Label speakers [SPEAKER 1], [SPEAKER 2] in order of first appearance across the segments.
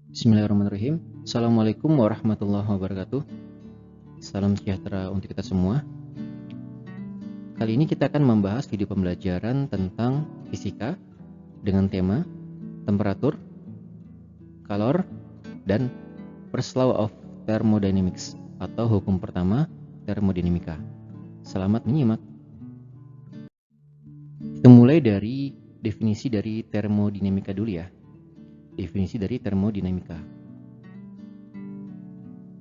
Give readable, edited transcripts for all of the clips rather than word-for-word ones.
[SPEAKER 1] Bismillahirrahmanirrahim. Assalamualaikum warahmatullahi wabarakatuh. Salam sejahtera untuk kita semua. Kali ini kita akan membahas video pembelajaran tentang fisika dengan tema temperatur, kalor, dan first law of thermodynamics atau hukum pertama termodinamika. Selamat menyimak. Kita mulai dari definisi dari termodinamika dulu ya. Definisi dari termodinamika.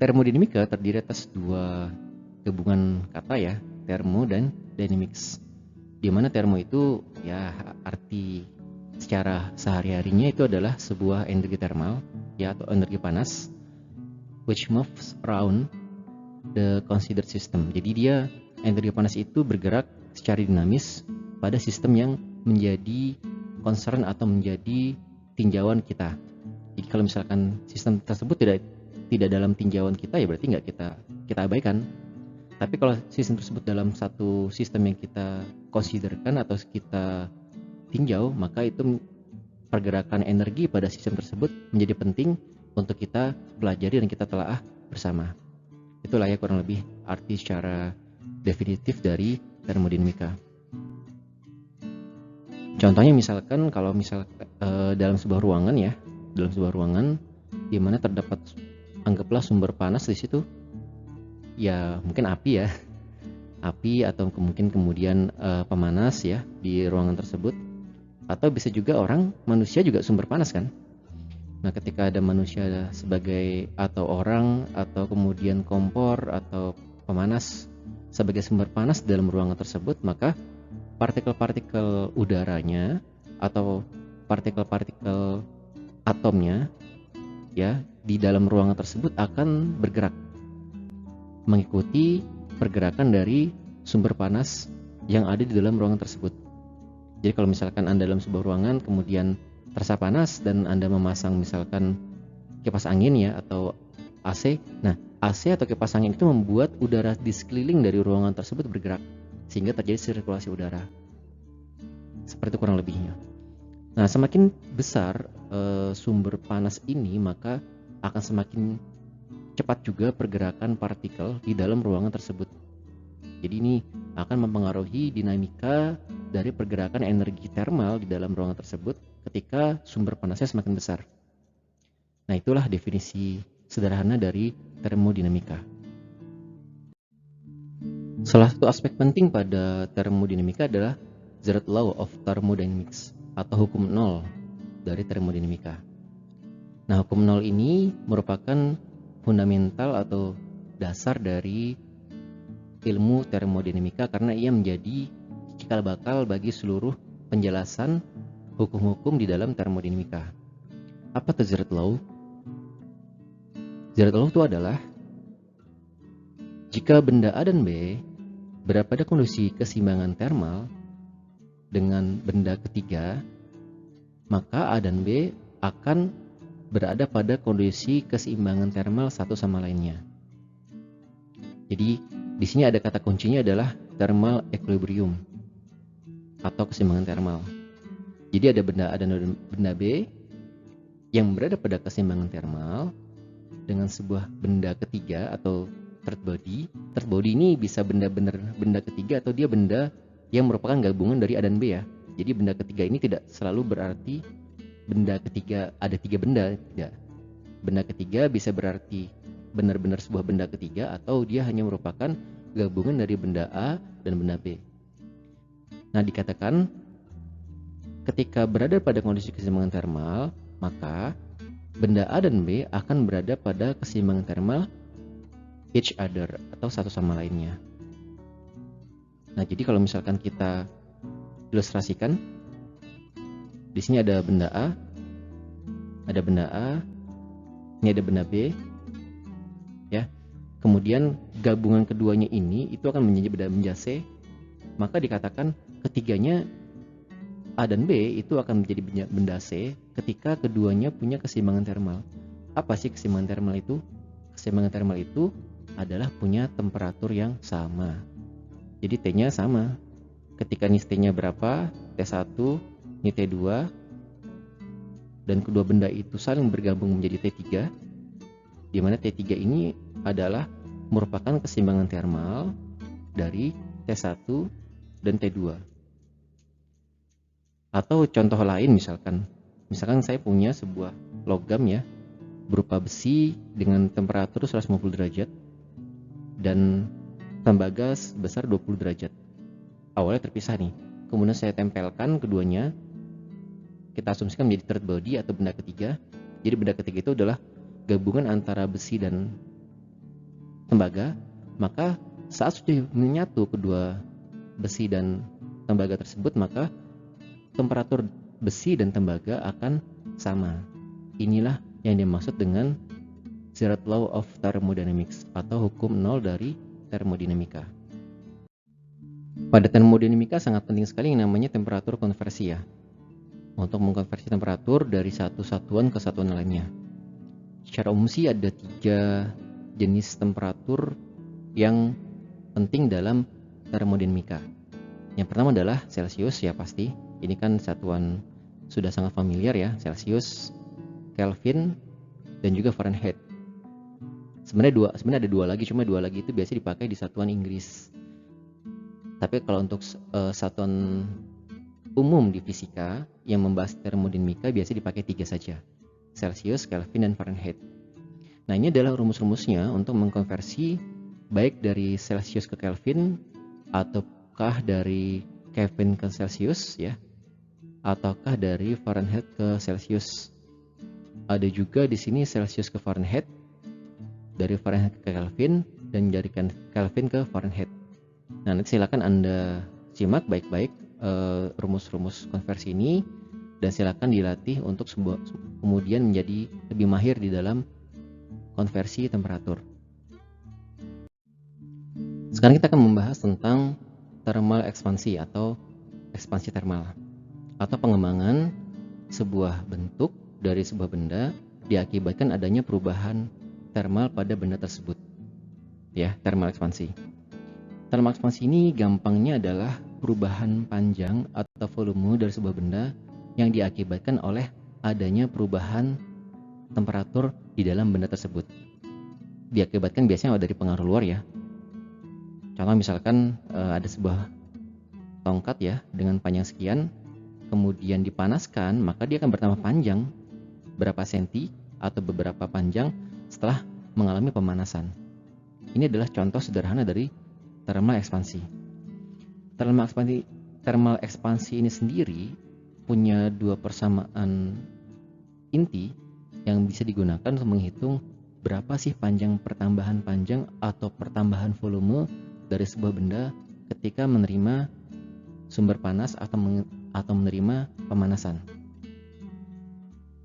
[SPEAKER 1] Termodinamika terdiri atas dua gabungan kata ya, termo dan dynamics. Di mana termo itu ya arti secara sehari-harinya itu adalah sebuah energi termal ya atau energi panas which moves around the considered system. Jadi dia energi panas itu bergerak secara dinamis pada sistem yang menjadi concern atau menjadi tinjauan kita. Jadi kalau misalkan sistem tersebut tidak dalam tinjauan kita, ya berarti nggak kita abaikan. Tapi kalau sistem tersebut dalam satu sistem yang kita considerkan atau kita tinjau, maka itu pergerakan energi pada sistem tersebut menjadi penting untuk kita pelajari dan kita telaah bersama. Itulah ya kurang lebih arti secara definitif dari termodinamika. Contohnya misalkan kalau dalam sebuah ruangan ya, dalam sebuah ruangan di mana terdapat anggaplah sumber panas di situ, ya mungkin api ya, api atau mungkin kemudian pemanas ya di ruangan tersebut, atau bisa juga manusia juga sumber panas kan. Nah ketika ada manusia sebagai atau orang atau kemudian kompor atau pemanas sebagai sumber panas dalam ruangan tersebut, maka partikel-partikel udaranya atau partikel-partikel atomnya ya di dalam ruangan tersebut akan bergerak mengikuti pergerakan dari sumber panas yang ada di dalam ruangan tersebut. Jadi kalau misalkan Anda dalam sebuah ruangan kemudian terasa panas dan Anda memasang misalkan kipas angin ya atau AC. Nah, AC atau kipas angin itu membuat udara di sekeliling dari ruangan tersebut bergerak sehingga terjadi sirkulasi udara. Seperti itu kurang lebihnya. Nah, semakin besar sumber panas ini, maka akan semakin cepat juga pergerakan partikel di dalam ruangan tersebut. Jadi ini akan mempengaruhi dinamika dari pergerakan energi termal di dalam ruangan tersebut ketika sumber panasnya semakin besar. Nah, itulah definisi sederhana dari termodinamika. Salah satu aspek penting pada termodinamika adalah Zeroth Law of Thermodynamics atau hukum nol dari termodinamika. Nah, hukum nol ini merupakan fundamental atau dasar dari ilmu termodinamika karena ia menjadi cikal bakal bagi seluruh penjelasan hukum-hukum di dalam termodinamika. Apa itu Zeroth Law? Zeroth Law itu adalah jika benda A dan B berada pada kondisi keseimbangan termal dengan benda ketiga, maka A dan B akan berada pada kondisi keseimbangan termal satu sama lainnya. Jadi di sini ada kata kuncinya adalah thermal equilibrium atau keseimbangan termal. Jadi ada benda A dan benda B yang berada pada keseimbangan termal dengan sebuah benda ketiga atau third body. Third body ini bisa benda ketiga atau dia benda yang merupakan gabungan dari A dan B ya. Jadi benda ketiga ini tidak selalu berarti benda ketiga ada tiga benda, tidak. Benda ketiga bisa berarti benar-benar sebuah benda ketiga atau dia hanya merupakan gabungan dari benda A dan benda B. Nah, dikatakan ketika berada pada kondisi keseimbangan termal, maka benda A dan B akan berada pada keseimbangan termal each other atau satu sama lainnya. Nah, jadi kalau misalkan kita ilustrasikan, di sini ada benda A, ini ada benda B, ya. Kemudian gabungan keduanya ini itu akan menjadi benda C, maka dikatakan ketiganya A dan B itu akan menjadi benda C ketika keduanya punya keseimbangan termal. Apa sih keseimbangan termal itu? Keseimbangan termal itu adalah punya temperatur yang sama. Jadi T-nya sama. Ketika nih T-nya berapa? T1, ini T2. dan kedua benda itu saling bergabung menjadi T3, di mana T3 ini adalah merupakan keseimbangan termal dari T1 dan T2. Atau contoh lain misalkan saya punya sebuah logam ya, berupa besi dengan temperatur 150 derajat dan tembaga sebesar 20 derajat. Awalnya terpisah nih, kemudian saya tempelkan keduanya, kita asumsikan menjadi third body atau benda ketiga. Jadi benda ketiga itu adalah gabungan antara besi dan tembaga. Maka saat sudah menyatu kedua besi dan tembaga tersebut, maka temperatur besi dan tembaga akan sama. Inilah yang dimaksud dengan Zeroth Law of Thermodynamics atau hukum nol dari termodinamika. Pada termodinamika sangat penting sekali yang namanya temperatur konversi ya, untuk mengkonversi temperatur dari satu satuan ke satuan lainnya. Secara umum sih ada 3 jenis temperatur yang penting dalam termodinamika. Yang pertama adalah Celsius ya pasti. Ini kan satuan sudah sangat familiar ya, Celsius, Kelvin, dan juga Fahrenheit. Sebenarnya ada dua lagi, cuma dua lagi itu biasanya dipakai di satuan Inggris. Tapi kalau untuk satuan umum di fisika yang membahas termodinamika biasanya dipakai 3 saja, Celsius, Kelvin, dan Fahrenheit. Nah, ini adalah rumus-rumusnya untuk mengkonversi baik dari Celsius ke Kelvin ataukah dari Kelvin ke Celsius ya, ataukah dari Fahrenheit ke Celsius. Ada juga di sini Celsius ke Fahrenheit, dari Fahrenheit ke Kelvin, dan dari Kelvin ke Fahrenheit. Nah, nanti silakan Anda simak baik-baik rumus-rumus konversi ini, dan silakan dilatih untuk kemudian menjadi lebih mahir di dalam konversi temperatur. Sekarang kita akan membahas tentang thermal ekspansi atau ekspansi termal, atau pengembangan sebuah bentuk dari sebuah benda diakibatkan adanya perubahan termal pada benda tersebut. Ya, thermal ekspansi. Thermal ekspansi ini gampangnya adalah perubahan panjang atau volume dari sebuah benda yang diakibatkan oleh adanya perubahan temperatur di dalam benda tersebut. Diakibatkan biasanya dari pengaruh luar ya. Contoh misalkan ada sebuah tongkat ya dengan panjang sekian, kemudian dipanaskan, maka dia akan bertambah panjang berapa senti atau beberapa panjang setelah mengalami pemanasan. Ini adalah contoh sederhana dari thermal ekspansi. Thermal ekspansi ini sendiri punya 2 persamaan inti yang bisa digunakan untuk menghitung berapa sih pertambahan panjang atau pertambahan volume dari sebuah benda ketika menerima sumber panas atau menerima pemanasan.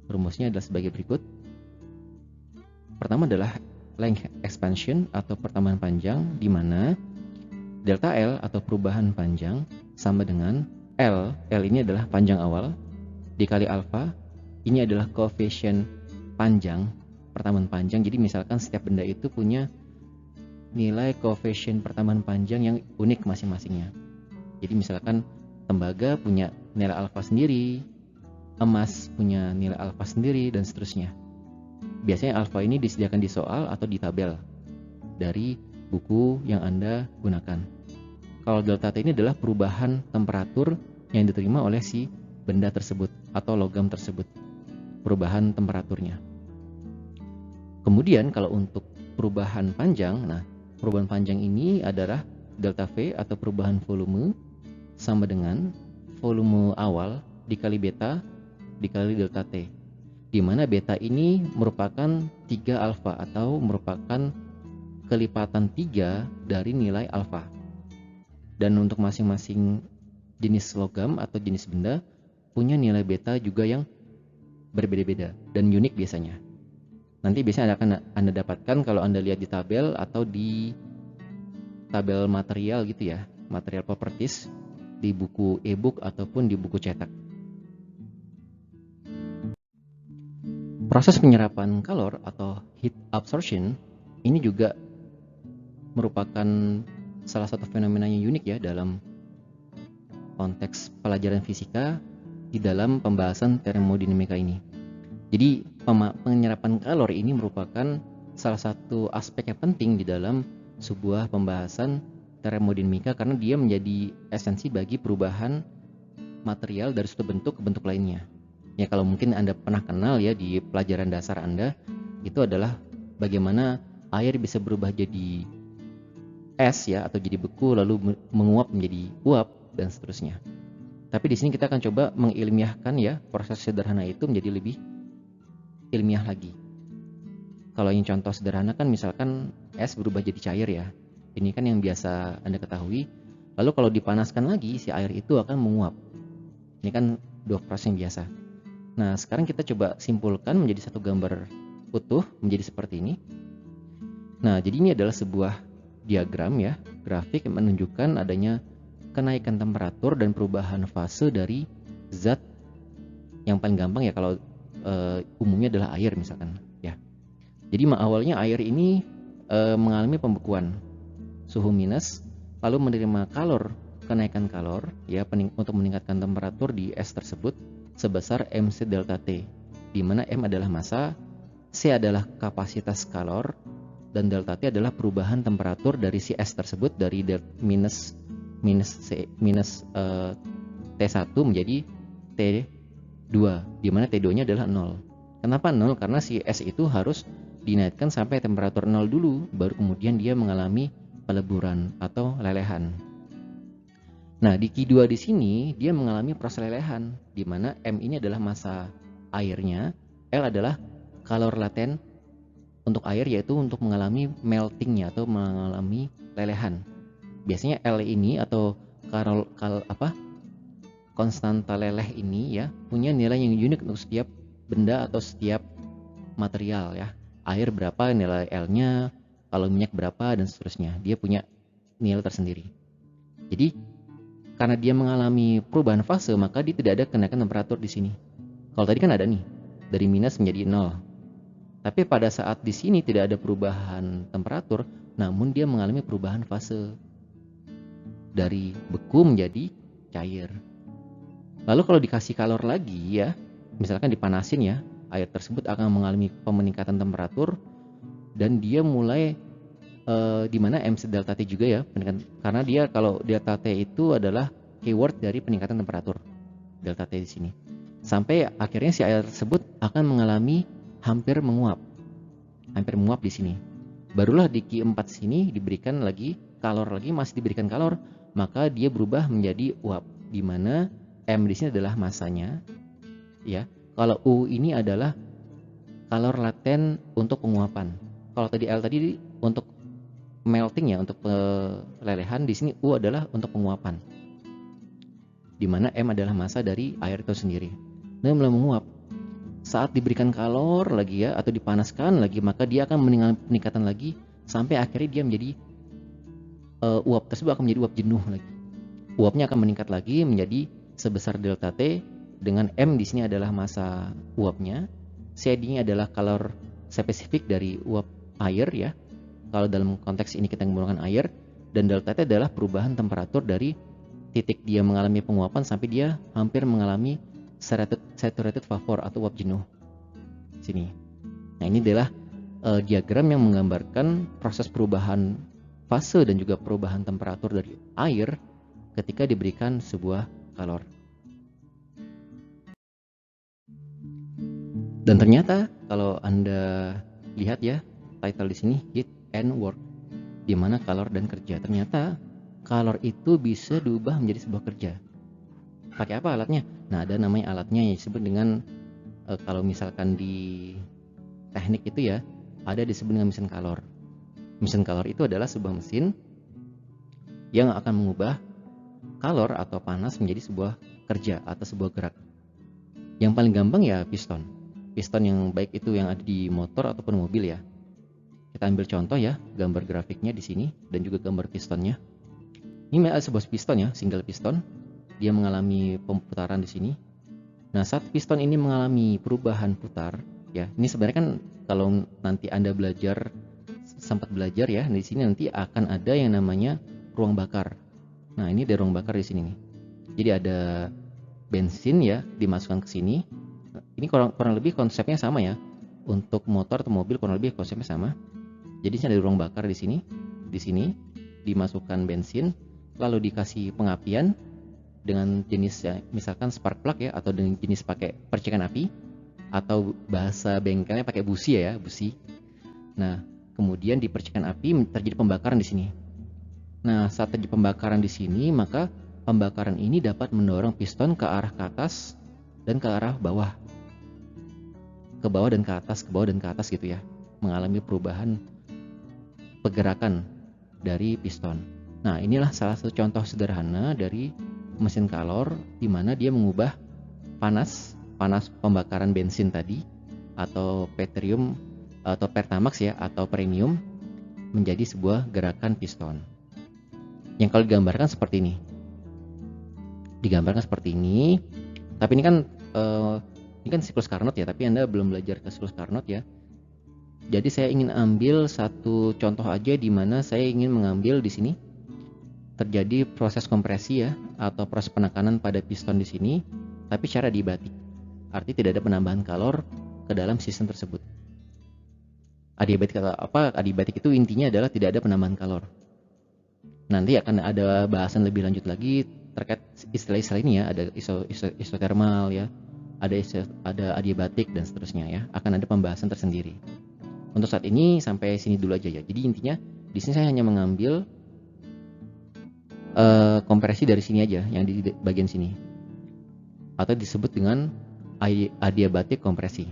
[SPEAKER 1] Rumusnya adalah sebagai berikut. Pertama adalah length expansion atau pertambahan panjang, di mana delta L atau perubahan panjang sama dengan L ini adalah panjang awal, dikali alpha, ini adalah koefisien panjang, pertambahan panjang. Jadi misalkan setiap benda itu punya nilai koefisien pertambahan panjang yang unik masing-masingnya. Jadi misalkan tembaga punya nilai alfa sendiri, emas punya nilai alfa sendiri, dan seterusnya. Biasanya alfa ini disediakan di soal atau di tabel dari buku yang Anda gunakan. Kalau delta T ini adalah perubahan temperatur yang diterima oleh si benda tersebut atau logam tersebut, perubahan temperaturnya. Kemudian kalau untuk perubahan panjang, nah perubahan panjang ini adalah delta V atau perubahan volume sama dengan volume awal dikali beta dikali delta T, di mana beta ini merupakan 3 alfa atau merupakan kelipatan 3 dari nilai alfa. Dan untuk masing-masing jenis logam atau jenis benda punya nilai beta juga yang berbeda-beda dan unik biasanya. Nanti biasanya akan Anda dapatkan kalau Anda lihat di tabel atau di tabel material gitu ya, material properties di buku e-book ataupun di buku cetak. Proses penyerapan kalor atau heat absorption ini juga merupakan salah satu fenomena yang unik ya dalam konteks pelajaran fisika di dalam pembahasan termodinamika ini. Jadi penyerapan kalori ini merupakan salah satu aspek yang penting di dalam sebuah pembahasan termodinamika karena dia menjadi esensi bagi perubahan material dari suatu bentuk ke bentuk lainnya. Ya, kalau mungkin Anda pernah kenal ya di pelajaran dasar Anda, itu adalah bagaimana air bisa berubah jadi es ya atau jadi beku lalu menguap menjadi uap dan seterusnya. Tapi di sini kita akan coba mengilmiahkan ya proses sederhana itu menjadi lebih ilmiah lagi. Kalau yang contoh sederhana kan misalkan es berubah jadi cair ya. Ini kan yang biasa Anda ketahui. Lalu kalau dipanaskan lagi si air itu akan menguap. Ini kan dua proses yang biasa. Nah, sekarang kita coba simpulkan menjadi satu gambar utuh menjadi seperti ini. Nah, jadi ini adalah sebuah diagram ya, grafik yang menunjukkan adanya kenaikan temperatur dan perubahan fase dari zat yang paling gampang ya kalau umumnya adalah air misalkan ya. Jadi awalnya air ini mengalami pembekuan suhu minus lalu menerima kenaikan kalor ya untuk meningkatkan temperatur di es tersebut sebesar MC delta T, di mana M adalah massa, C adalah kapasitas kalor, dan delta T adalah perubahan temperatur dari si es tersebut dari minus T1 menjadi T2, di mana T2-nya adalah 0. Kenapa 0? Karena si es itu harus dinaikkan sampai temperatur 0 dulu, baru kemudian dia mengalami peleburan atau lelehan. Nah, di Q2 di sini dia mengalami proses lelehan, di mana M ini adalah massa airnya, L adalah kalor laten untuk air yaitu untuk mengalami meltingnya atau mengalami lelehan. Biasanya L ini atau konstanta leleh ini ya punya nilai yang unik untuk setiap benda atau setiap material ya. Air berapa nilai L-nya, kalau minyak berapa dan seterusnya. Dia punya nilai tersendiri. Jadi karena dia mengalami perubahan fase, maka dia tidak ada kenaikan temperatur di sini. Kalau tadi kan ada nih, dari minus menjadi 0. Tapi pada saat di sini tidak ada perubahan temperatur, namun dia mengalami perubahan fase dari beku menjadi cair. Lalu kalau dikasih kalor lagi ya, misalkan dipanasin ya, air tersebut akan mengalami peningkatan temperatur dan dia mulai di mana MC delta T juga ya, karena dia kalau delta T itu adalah keyword dari peningkatan temperatur delta T di sini. Sampai akhirnya si air tersebut akan mengalami hampir menguap di sini. Barulah di Q4 sini diberikan lagi kalor lagi, masih diberikan kalor, maka dia berubah menjadi uap, di mana M di sini adalah masanya ya. Kalau U ini adalah kalor laten untuk penguapan. Kalau tadi L tadi untuk melting ya, untuk pelelehan, di sini U adalah untuk penguapan, di mana M adalah massa dari air itu sendiri. Nah, mulai menguap saat diberikan kalor lagi ya atau dipanaskan lagi, maka dia akan mengalami peningkatan lagi sampai akhirnya dia menjadi uap tersebut akan menjadi uap jenuh lagi. Uapnya akan meningkat lagi menjadi sebesar delta T, dengan M di sini adalah massa uapnya, C ini adalah kalor spesifik dari uap air ya. Kalau dalam konteks ini kita menggunakan air, dan delta T adalah perubahan temperatur dari titik dia mengalami penguapan sampai dia hampir mengalami saturated vapor atau uap jenuh. Sini. Nah, ini adalah diagram yang menggambarkan proses perubahan fase dan juga perubahan temperatur dari air ketika diberikan sebuah kalor. Dan ternyata kalau Anda lihat ya, title di sini heat and work, di mana kalor dan kerja. Ternyata kalor itu bisa diubah menjadi sebuah kerja. Pakai apa alatnya? Nah, ada namanya alatnya yang disebut dengan kalau misalkan di teknik itu ya, ada disebut dengan mesin kalor. Mesin kalor itu adalah sebuah mesin yang akan mengubah kalor atau panas menjadi sebuah kerja atau sebuah gerak. Yang paling gampang ya piston. Piston yang baik itu yang ada di motor ataupun mobil ya. Kita ambil contoh ya, gambar grafiknya di sini dan juga gambar pistonnya. Ini adalah sebuah piston ya, single piston. Dia mengalami pemutaran di sini. Nah, saat piston ini mengalami perubahan putar, ya, ini sebenarnya kan kalau nanti Anda sempat belajar ya, di sini nanti akan ada yang namanya ruang bakar. Nah, ini ada ruang bakar di sini nih. Jadi ada bensin ya dimasukkan ke sini. Ini kurang lebih konsepnya sama ya. Untuk motor atau mobil kurang lebih konsepnya sama. Jadi ada ruang bakar di sini. Di sini dimasukkan bensin, lalu dikasih pengapian dengan jenis ya, misalkan spark plug ya, atau dengan jenis pakai percikan api, atau bahasa bengkelnya pakai busi ya, busi. Nah, kemudian di percikan api terjadi pembakaran di sini. Nah, saat terjadi pembakaran di sini, maka pembakaran ini dapat mendorong piston ke arah ke atas dan ke arah bawah. Ke bawah dan ke atas, ke bawah dan ke atas gitu ya. Mengalami perubahan pergerakan dari piston. Nah, inilah salah satu contoh sederhana dari mesin Calor di mana dia mengubah panas pembakaran bensin tadi atau petroleum atau Pertamax ya atau premium menjadi sebuah gerakan piston. Yang kalau digambarkan seperti ini. Digambarkan seperti ini. Tapi ini kan siklus Carnot ya, tapi Anda belum belajar ke siklus Carnot ya. Jadi saya ingin ambil satu contoh aja di mana saya ingin mengambil di sini terjadi proses kompresi ya atau proses penekanan pada piston di sini, tapi secara adiabatik. Artinya tidak ada penambahan kalor ke dalam sistem tersebut. Adiabatik atau apa? Adiabatik itu intinya adalah tidak ada penambahan kalor. Nanti akan ada bahasan lebih lanjut lagi terkait istilah-istilah ini ya, ada isotermal ya, ada adiabatik dan seterusnya ya. Akan ada pembahasan tersendiri. Untuk saat ini sampai sini dulu aja ya. Jadi intinya di sini saya hanya mengambil kompresi dari sini aja, yang di bagian sini, atau disebut dengan adiabatik kompresi.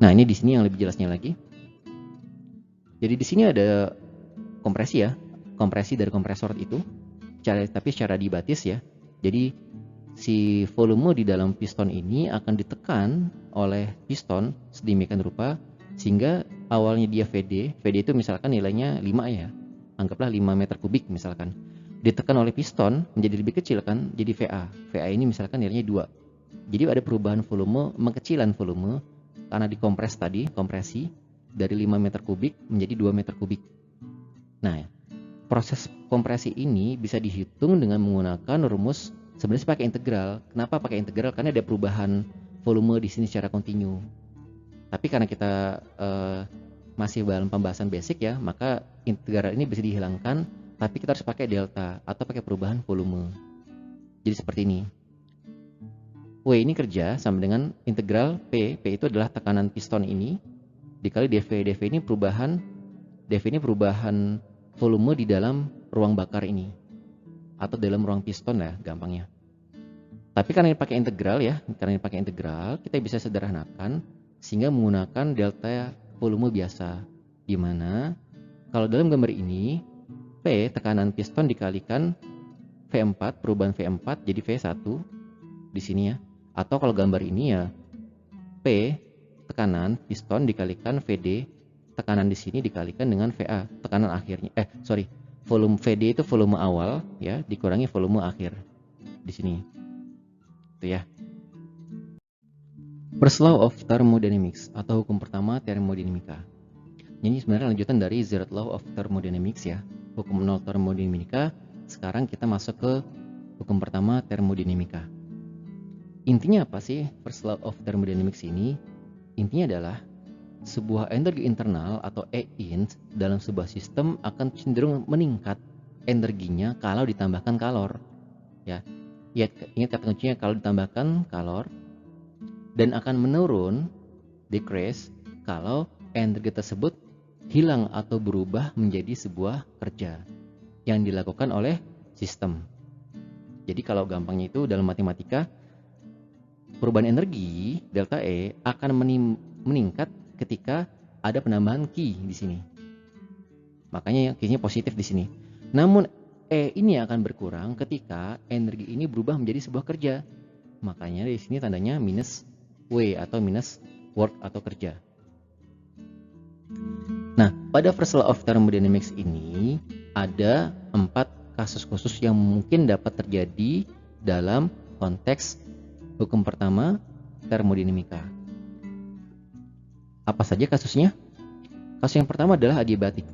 [SPEAKER 1] Nah, ini di sini yang lebih jelasnya lagi. Jadi di sini ada kompresi ya, kompresi dari kompresor itu, tapi secara adiabatis ya. Jadi si volume di dalam piston ini akan ditekan oleh piston sedemikian rupa sehingga awalnya dia VD itu misalkan nilainya 5 ya. Anggaplah 5 meter kubik misalkan. Ditekan oleh piston menjadi lebih kecil kan, jadi VA. VA ini misalkan nilainya 2. Jadi ada perubahan volume, mengecilan volume karena dikompres tadi, kompresi dari 5 meter kubik menjadi 2 meter kubik. Nah, proses kompresi ini bisa dihitung dengan menggunakan rumus sebenarnya pakai integral. Kenapa pakai integral? Karena ada perubahan volume di sini secara kontinu. Tapi karena kita masih dalam pembahasan basic ya, maka integral ini bisa dihilangkan, tapi kita harus pakai delta atau pakai perubahan volume. Jadi seperti ini. W ini kerja sama dengan integral P. P itu adalah tekanan piston ini dikali dV. dV ini perubahan volume di dalam ruang bakar ini atau dalam ruang piston ya gampangnya. Tapi karena ini pakai integral ya, kita bisa sederhanakan sehingga menggunakan delta volume biasa, di mana kalau dalam gambar ini P tekanan piston dikalikan V4, perubahan V4 jadi V1 di sini ya. Atau kalau gambar ini ya P tekanan piston dikalikan VD, tekanan di sini dikalikan dengan VA, tekanan akhirnya. Volume VD itu volume awal ya, dikurangi volume akhir di sini. Itu ya. First law of thermodynamics atau hukum pertama termodinamika. Ini sebenarnya lanjutan dari Third law of thermodynamics ya. Hukum nol termodinamika. Sekarang kita masuk ke hukum pertama termodinamika. Intinya apa sih first law of thermodynamics ini? Intinya adalah sebuah energi internal atau E-int dalam sebuah sistem akan cenderung meningkat energinya kalau ditambahkan kalor. Ya, ingat kata kuncinya kalau ditambahkan kalor, dan akan menurun decrease kalau energi tersebut hilang atau berubah menjadi sebuah kerja yang dilakukan oleh sistem. Jadi kalau gampangnya itu dalam matematika, perubahan energi delta E akan meningkat ketika ada penambahan Q di sini. Makanya Q-nya positif di sini. Namun E ini akan berkurang ketika energi ini berubah menjadi sebuah kerja. Makanya di sini tandanya minus W atau minus work atau kerja. Nah, pada first law of thermodynamics ini ada 4 kasus khusus yang mungkin dapat terjadi dalam konteks hukum pertama termodinamika. Apa saja kasusnya? Kasus yang pertama adalah adiabatik.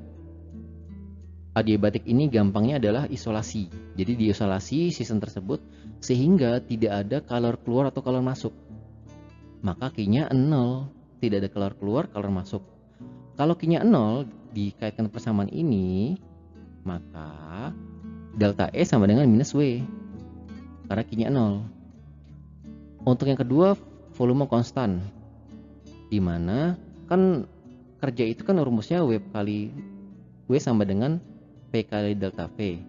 [SPEAKER 1] Adiabatik ini gampangnya adalah isolasi. Jadi diisolasi sistem tersebut sehingga tidak ada kalor keluar atau kalor masuk. Maka Q-nya 0, tidak ada kalor keluar, kalor masuk. Kalau Q-nya 0 dikaitkan persamaan ini, maka delta E sama dengan minus W karena Q-nya 0. Untuk yang kedua, volume konstan, dimana kan kerja itu kan rumusnya W kali W sama dengan P kali delta V,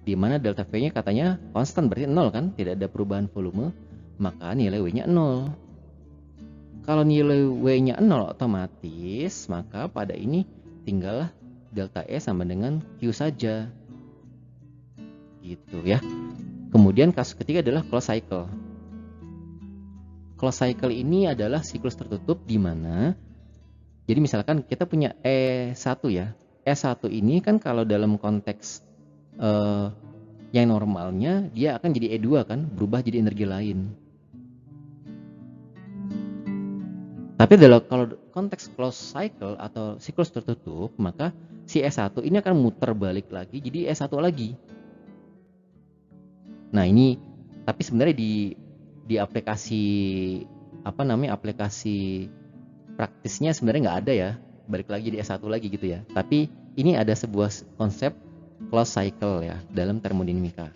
[SPEAKER 1] dimana delta V nya katanya konstan, berarti 0 kan, tidak ada perubahan volume, maka nilai W nya 0. Kalau nilai W nya 0 otomatis, maka pada ini tinggal delta E sama dengan Q saja, gitu ya. Kemudian kasus ketiga adalah closed cycle. Closed cycle ini adalah siklus tertutup di mana, jadi misalkan kita punya E1 ya. E1 ini kan kalau dalam konteks yang normalnya dia akan jadi E2 kan, berubah jadi energi lain. Tapi kalau konteks closed cycle atau siklus tertutup, maka si E1 ini akan muter balik lagi jadi E1 lagi. Nah ini, tapi sebenarnya di aplikasi aplikasi praktisnya sebenarnya nggak ada ya, balik lagi di S1 lagi gitu ya. Tapi ini ada sebuah konsep closed cycle ya dalam termodinamika.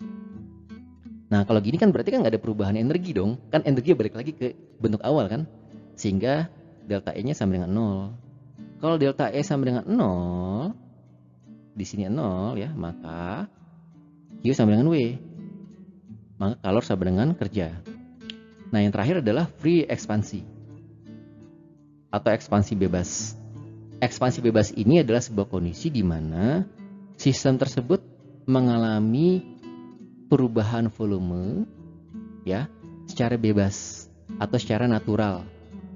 [SPEAKER 1] Nah kalau gini kan berarti kan nggak ada perubahan energi dong, kan energi balik lagi ke bentuk awal kan, sehingga delta E nya sama dengan 0. Kalau delta E sama dengan 0, di sini 0 ya, maka Q sama dengan W, maka kalor sama dengan kerja. Nah yang terakhir adalah free ekspansi atau ekspansi bebas. Ekspansi bebas ini adalah sebuah kondisi di mana sistem tersebut mengalami perubahan volume ya secara bebas atau secara natural,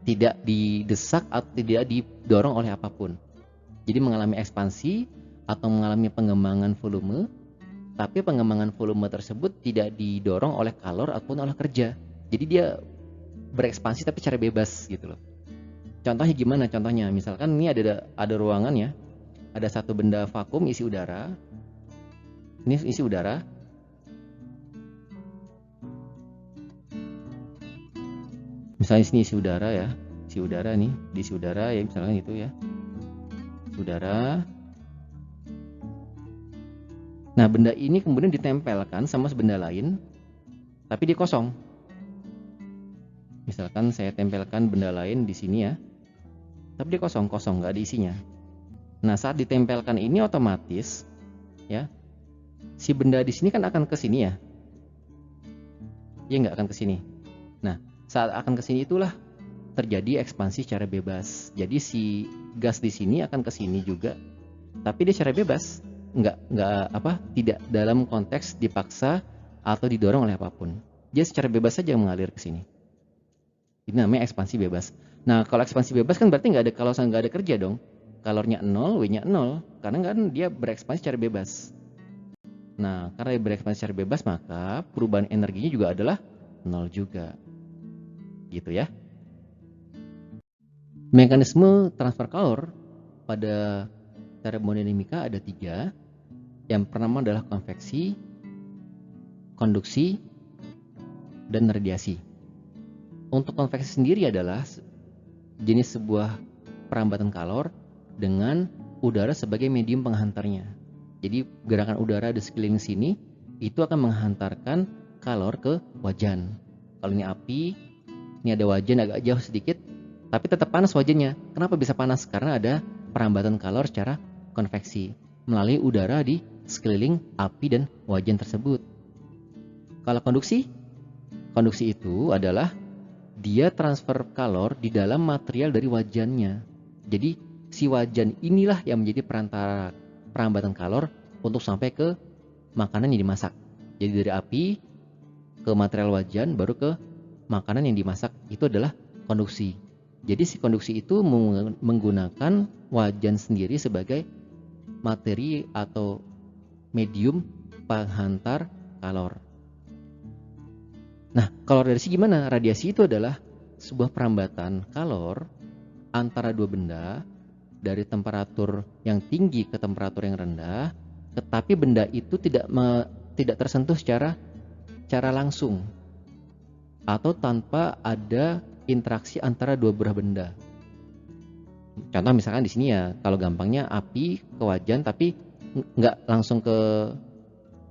[SPEAKER 1] tidak didesak atau tidak didorong oleh apapun. Jadi mengalami ekspansi atau mengalami pengembangan volume, tapi pengembangan volume tersebut tidak didorong oleh kalor ataupun oleh kerja. Jadi dia berekspansi tapi secara bebas gitu loh. Contohnya gimana? Contohnya misalkan ini ada ruangan ya, ada satu benda vakum isi udara. Ini isi udara. Misalnya sini isi udara ya, isi udara nih, diisi udara ya misalkan gitu ya, udara. Nah benda ini kemudian ditempelkan sama benda lain, tapi dia kosong. Misalkan saya tempelkan benda lain di sini ya, tapi dia kosong, nggak ada isinya. Nah saat ditempelkan ini otomatis ya, si benda di sini kan akan ke sini ya, nggak akan ke sini. Nah saat akan ke sini itulah terjadi ekspansi secara bebas. Jadi si gas di sini akan ke sini juga, tapi dia secara bebas, tidak dalam konteks dipaksa atau didorong oleh apapun. Dia secara bebas saja mengalir ke sini. Ini namanya ekspansi bebas. Nah kalau ekspansi bebas kan berarti kalau nggak ada kerja dong. Kalornya 0, W-nya 0, karena kan dia berekspansi secara bebas. Nah karena dia berekspansi secara bebas, maka perubahan energinya juga adalah 0 juga. Gitu ya. Mekanisme transfer kalor pada termodinamika ada 3. Yang pertama adalah konveksi, konduksi, dan radiasi. Untuk konveksi sendiri adalah jenis sebuah perambatan kalor dengan udara sebagai medium penghantarnya. Jadi gerakan udara di sekeliling sini itu akan menghantarkan kalor ke wajan. Kalau ini api, ini ada wajan agak jauh sedikit, tapi tetap panas wajannya. Kenapa bisa panas? Karena ada perambatan kalor secara konveksi melalui udara di sekeliling api dan wajan tersebut. Kalau konduksi itu adalah dia transfer kalor di dalam material dari wajannya. Jadi si wajan inilah yang menjadi perantara perambatan kalor untuk sampai ke makanan yang dimasak. Jadi dari api ke material wajan baru ke makanan yang dimasak, itu adalah konduksi. Jadi si konduksi itu menggunakan wajan sendiri sebagai materi atau medium penghantar kalor. Nah, kalau radiasi gimana? Radiasi itu adalah sebuah perambatan kalor antara dua benda dari temperatur yang tinggi ke temperatur yang rendah tetapi benda itu tidak tersentuh secara langsung atau tanpa ada interaksi antara dua buah benda. Contoh misalkan di sini ya, kalau gampangnya api ke wajan tapi nggak langsung ke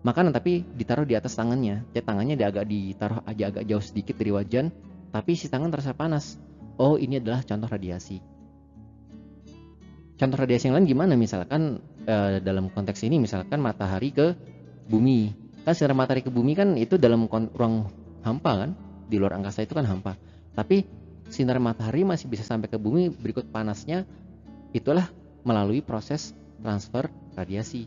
[SPEAKER 1] makanan tapi ditaruh di atas tangannya. Jadi tangannya ditaruh aja agak jauh sedikit dari wajan, tapi si tangan terasa panas. Oh, ini adalah contoh radiasi. Contoh radiasi yang lain gimana? Misalkan dalam konteks ini misalkan matahari ke bumi. Kan sinar matahari ke bumi kan itu dalam ruang hampa kan? Di luar angkasa itu kan hampa. Tapi sinar matahari masih bisa sampai ke bumi berikut panasnya, itulah melalui proses transfer radiasi.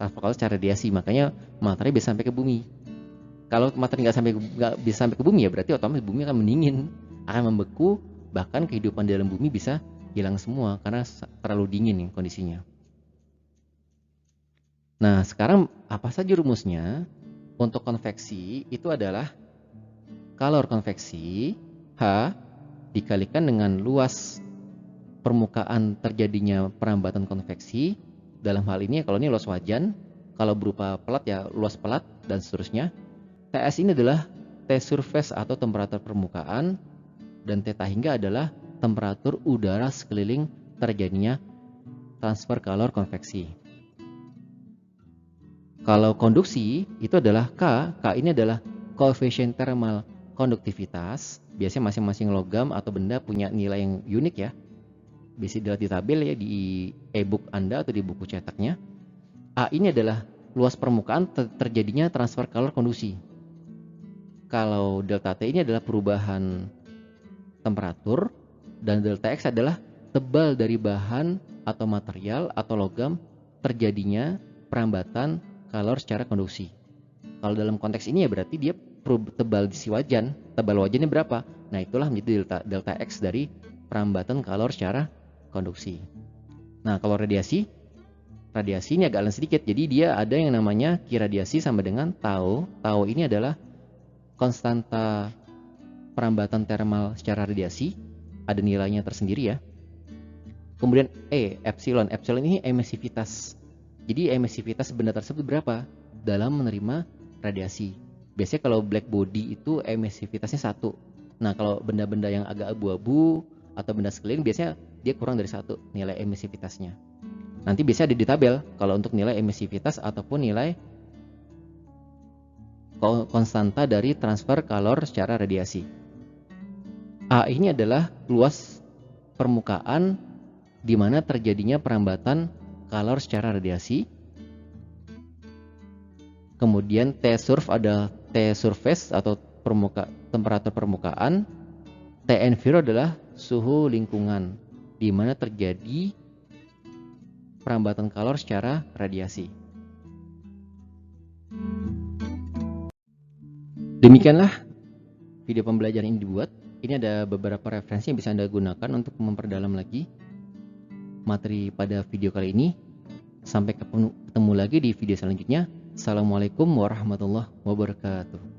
[SPEAKER 1] Transfer kalor secara radiasi, makanya matahari bisa sampai ke bumi. Kalau matahari nggak bisa sampai ke bumi ya berarti otomatis bumi akan mendingin, akan membeku, bahkan kehidupan di dalam bumi bisa hilang semua karena terlalu dingin nih kondisinya. Nah, sekarang apa saja rumusnya? Untuk konveksi itu adalah kalor konveksi H dikalikan dengan luas permukaan terjadinya perambatan konveksi. Dalam hal ini kalau ini luas wajan, kalau berupa pelat ya luas pelat dan seterusnya. TS ini adalah T surface atau temperatur permukaan, dan T hingga adalah temperatur udara sekeliling terjadinya transfer kalor konveksi. Kalau konduksi itu adalah K ini adalah koefisien thermal konduktivitas. Biasanya masing-masing logam atau benda punya nilai yang unik ya. Bisa dilihat di tabel ya di e-book Anda atau di buku cetaknya. A ini adalah luas permukaan terjadinya transfer kalor konduksi. Kalau delta T ini adalah perubahan temperatur, dan delta X adalah tebal dari bahan atau material atau logam terjadinya perambatan kalor secara konduksi. Kalau dalam konteks ini ya berarti dia tebal di si wajan. Tebal wajannya berapa? Nah, itulah menjadi delta X dari perambatan kalor secara konduksi. Nah, kalau radiasi ini agak lain sedikit. Jadi dia ada yang namanya Q radiasi sama dengan tau. Tau ini adalah konstanta perambatan thermal secara radiasi. Ada nilainya tersendiri ya. Kemudian epsilon. Epsilon ini emisivitas. Jadi emisivitas benda tersebut berapa dalam menerima radiasi. Biasanya kalau black body itu emisivitasnya 1. Nah, kalau benda-benda yang agak abu-abu atau benda sekeliling biasanya dia kurang dari 1 nilai emisivitasnya. Nanti biasanya ada di tabel kalau untuk nilai emisivitas ataupun nilai konstanta dari transfer kalor secara radiasi. A ini adalah luas permukaan di mana terjadinya perambatan kalor secara radiasi. Kemudian T surf ada T surface atau temperatur permukaan. T enviro adalah suhu lingkungan di mana terjadi perambatan kalor secara radiasi. Demikianlah video pembelajaran ini dibuat. Ini ada beberapa referensi yang bisa Anda gunakan untuk memperdalam lagi materi pada video kali ini. Sampai ketemu lagi di video selanjutnya. Assalamualaikum warahmatullahi wabarakatuh.